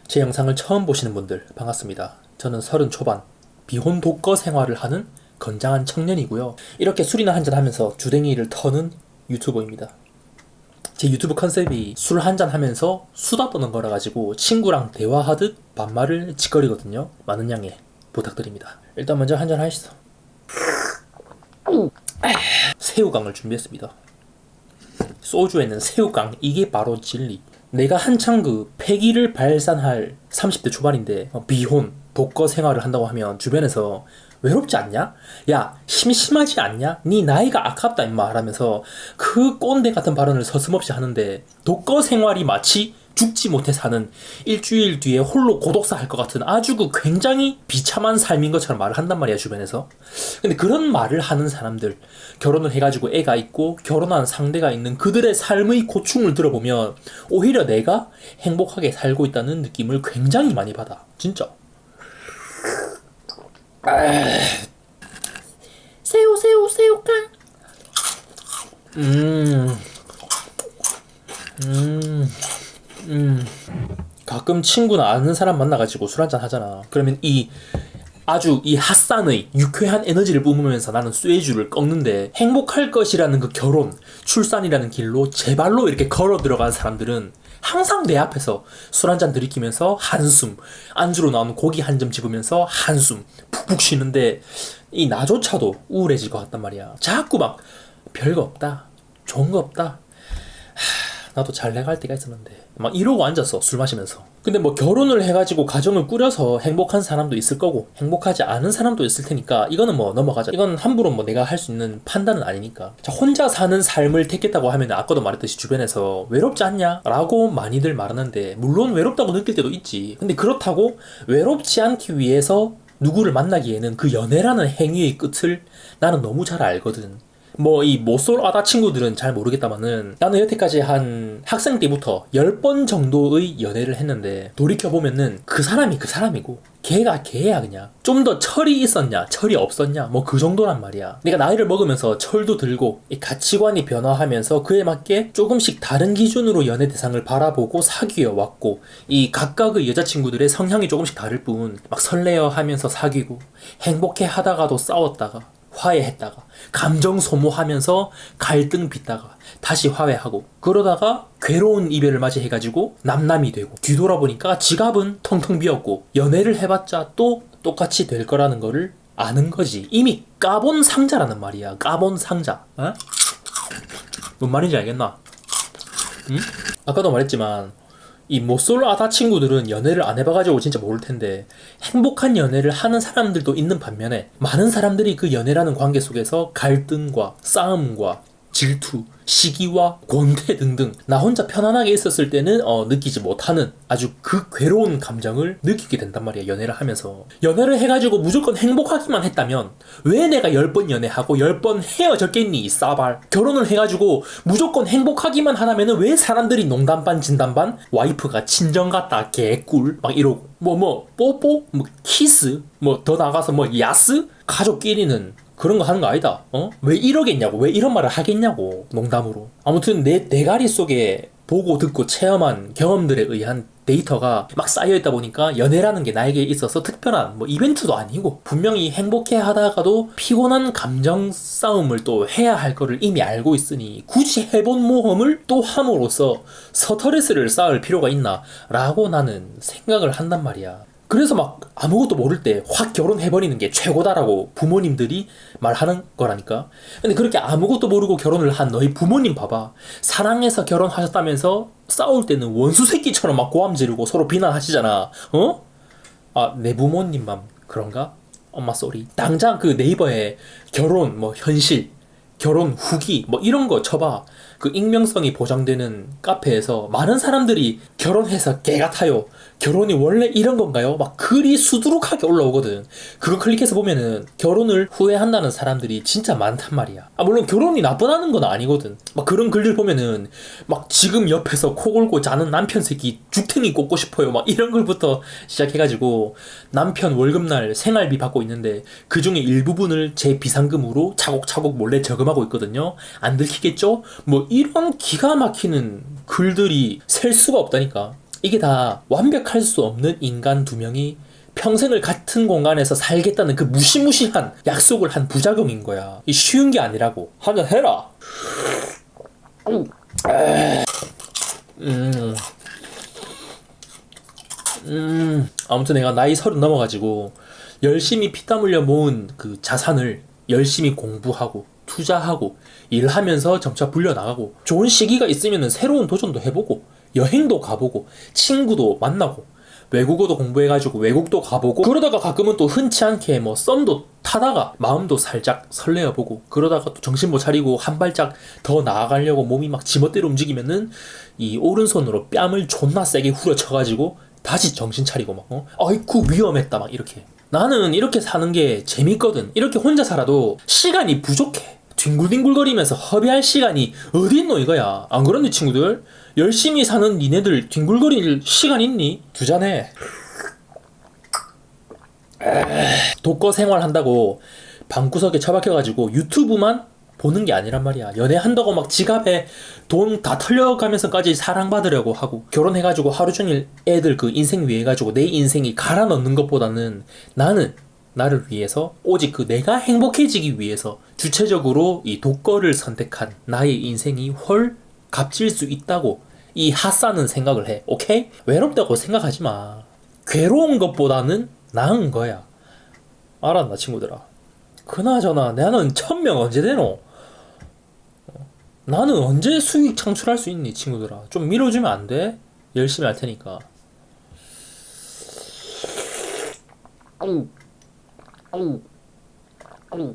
제 영상을 처음 보시는 분들 반갑습니다. 저는 30 초반 비혼 독거 생활을 하는 건장한 청년이고요. 이렇게 술이나 한잔 하면서 주댕이를 터는 유튜버입니다. 제 유튜브 컨셉이 술 한잔 하면서 수다 떠는 거라 가지고 친구랑 대화하듯 반말을 짓거리거든요. 많은 양해 부탁드립니다. 일단 먼저 한잔 하시죠. 새우깡을 준비했습니다. 소주에는 새우깡, 이게 바로 진리. 내가 한창 그 패기를 발산할 30대 초반인데 비혼, 독거 생활을 한다고 하면 주변에서 외롭지 않냐? 야, 심심하지 않냐? 네 나이가 아깝다 임마 라면서 그 꼰대 같은 발언을 서슴없이 하는데, 독거 생활이 마치 죽지 못해 사는 일주일 뒤에 홀로 고독사 할 것 같은 아주 그 굉장히 비참한 삶인 것처럼 말을 한단 말이야, 주변에서. 근데 그런 말을 하는 사람들, 결혼을 해가지고 애가 있고 결혼한 상대가 있는 그들의 삶의 고충을 들어보면 오히려 내가 행복하게 살고 있다는 느낌을 굉장히 많이 받아. 진짜. 새우깡. 가끔 친구나 아는 사람 만나가지고 술 한잔 하잖아. 그러면 아주 이 핫산의 유쾌한 에너지를 뿜으면서 나는 쇠주를 꺾는데, 행복할 것이라는 그 결혼, 출산이라는 길로 제 발로 이렇게 걸어 들어간 사람들은 항상 내 앞에서 술 한잔 들이키면서 한숨, 안주로 나오는 고기 한 점 집으면서 한숨 푹푹 쉬는데, 이 나조차도 우울해질 것 같단 말이야. 자꾸 막 별거 없다, 좋은 거 없다, 나도 잘 나갈 때가 있었는데 막 이러고 앉았어, 술 마시면서. 근데 뭐 결혼을 해가지고 가정을 꾸려서 행복한 사람도 있을 거고 행복하지 않은 사람도 있을 테니까 이거는 뭐 넘어가자. 이건 함부로 뭐 내가 할 수 있는 판단은 아니니까. 자, 혼자 사는 삶을 택했다고 하면 아까도 말했듯이 주변에서 외롭지 않냐? 라고 많이들 말하는데, 물론 외롭다고 느낄 때도 있지. 근데 그렇다고 외롭지 않기 위해서 누구를 만나기에는 그 연애라는 행위의 끝을 나는 너무 잘 알거든. 뭐 이 모쏠 아다 친구들은 잘 모르겠다마는 나는 여태까지 한 학생 때부터 10번 정도의 연애를 했는데, 돌이켜보면은 그 사람이 그 사람이고 걔가 걔야. 그냥 좀 더 철이 있었냐 철이 없었냐 뭐 그 정도란 말이야. 내가 나이를 먹으면서 철도 들고 이 가치관이 변화하면서 그에 맞게 조금씩 다른 기준으로 연애 대상을 바라보고 사귀어 왔고, 이 각각의 여자친구들의 성향이 조금씩 다를 뿐 막 설레어 하면서 사귀고 행복해 하다가도 싸웠다가 화해했다가 감정 소모하면서 갈등 빚다가 다시 화해하고, 그러다가 괴로운 이별을 맞이해가지고 남남이 되고, 뒤돌아보니까 지갑은 텅텅 비었고 연애를 해봤자 또 똑같이 될 거라는 거를 아는 거지. 이미 까본 상자라는 말이야. 까본 상자. 어? 뭔 말인지 알겠나? 응? 아까도 말했지만 이 모쏠 아다 친구들은 연애를 안 해봐가지고 진짜 모를 텐데, 행복한 연애를 하는 사람들도 있는 반면에 많은 사람들이 그 연애라는 관계 속에서 갈등과 싸움과 질투, 시기와 권태 등등 나 혼자 편안하게 있었을 때는 느끼지 못하는 아주 그 괴로운 감정을 느끼게 된단 말이야, 연애를 하면서. 연애를 해가지고 무조건 행복하기만 했다면 왜 내가 10번 연애하고 10번 헤어졌겠니, 이 싸발. 결혼을 해가지고 무조건 행복하기만 하다면 왜 사람들이 농담 반 진담 반 와이프가 친정 같다 개꿀 막 이러고 뽀뽀 뭐 키스 뭐 더 나가서 뭐 야스, 가족끼리는 그런 거 하는 거 아니다. 왜 이러겠냐고, 왜 이런 말을 하겠냐고, 농담으로. 아무튼 내 대가리 속에 보고 듣고 체험한 경험들에 의한 데이터가 막 쌓여있다 보니까 연애라는 게 나에게 있어서 특별한 뭐 이벤트도 아니고, 분명히 행복해 하다가도 피곤한 감정 싸움을 또 해야 할 거를 이미 알고 있으니 굳이 해본 모험을 또 함으로써 스트레스를 쌓을 필요가 있나 라고 나는 생각을 한단 말이야. 그래서 막 아무것도 모를 때 확 결혼해버리는 게 최고다라고 부모님들이 말하는 거라니까. 근데 그렇게 아무것도 모르고 결혼을 한 너희 부모님 봐봐. 사랑해서 결혼하셨다면서 싸울 때는 원수 새끼처럼 막 고함 지르고 서로 비난하시잖아. 내 부모님만 그런가? 엄마 쏘리. 당장 그 네이버에 결혼 뭐 현실, 결혼 후기 뭐 이런 거 쳐봐. 그 익명성이 보장되는 카페에서 많은 사람들이 결혼해서 개 같아요, 결혼이 원래 이런 건가요? 막 글이 수두룩하게 올라오거든. 그거 클릭해서 보면은 결혼을 후회한다는 사람들이 진짜 많단 말이야. 물론 결혼이 나쁘다는 건 아니거든. 막 그런 글들 보면은 막 지금 옆에서 코 골고 자는 남편 새끼 죽탱이 꽂고 싶어요 막 이런 글부터 시작해가지고, 남편 월급날 생활비 받고 있는데 그 중에 일부분을 제 비상금으로 차곡차곡 몰래 저금하고 있거든요. 안 들키겠죠? 뭐 이런 기가 막히는 글들이 셀 수가 없다니까. 이게 다 완벽할 수 없는 인간 두 명이 평생을 같은 공간에서 살겠다는 그 무시무시한 약속을 한 부작용인 거야. 이 쉬운 게 아니라고. 한잔 해라. 아무튼 내가 나이 30 넘어가지고 열심히 피땀 흘려 모은 그 자산을 열심히 공부하고 투자하고 일하면서 점차 불려나가고 좋은 시기가 있으면 새로운 도전도 해보고 여행도 가보고 친구도 만나고 외국어도 공부해가지고 외국도 가보고 그러다가 가끔은 또 흔치 않게 뭐 썸도 타다가 마음도 살짝 설레어보고 그러다가 또 정신 못 차리고 한 발짝 더 나아가려고 몸이 막 지멋대로 움직이면은 이 오른손으로 뺨을 존나 세게 후려쳐가지고 다시 정신 차리고 막 아이쿠 위험했다 막 이렇게. 나는 이렇게 사는 게 재밌거든. 이렇게 혼자 살아도 시간이 부족해. 뒹굴뒹굴거리면서 허비할 시간이 어디 있노 이거야. 안 그렇니 친구들? 열심히 사는 니네들 뒹굴거릴 시간 있니? 두 잔해. 독거 생활한다고 방구석에 처박혀가지고 유튜브만 보는 게 아니란 말이야. 연애한다고 막 지갑에 돈 다 털려가면서까지 사랑받으려고 하고 결혼해가지고 하루 종일 애들 그 인생 위해 가지고 내 인생이 갈아 넣는 것보다는 나는 나를 위해서 오직 그 내가 행복해지기 위해서 주체적으로 이 독거를 선택한 나의 인생이 훨 값질 수 있다고 이 핫사는 생각을 해. 오케이? 외롭다고 생각하지 마. 괴로운 것보다는 나은 거야. 알았나 친구들아? 그나저나 나는 1000명 언제 되노? 나는 언제 수익 창출할 수 있니 친구들아? 좀 밀어주면 안 돼? 열심히 할 테니까. 아우 아우 아우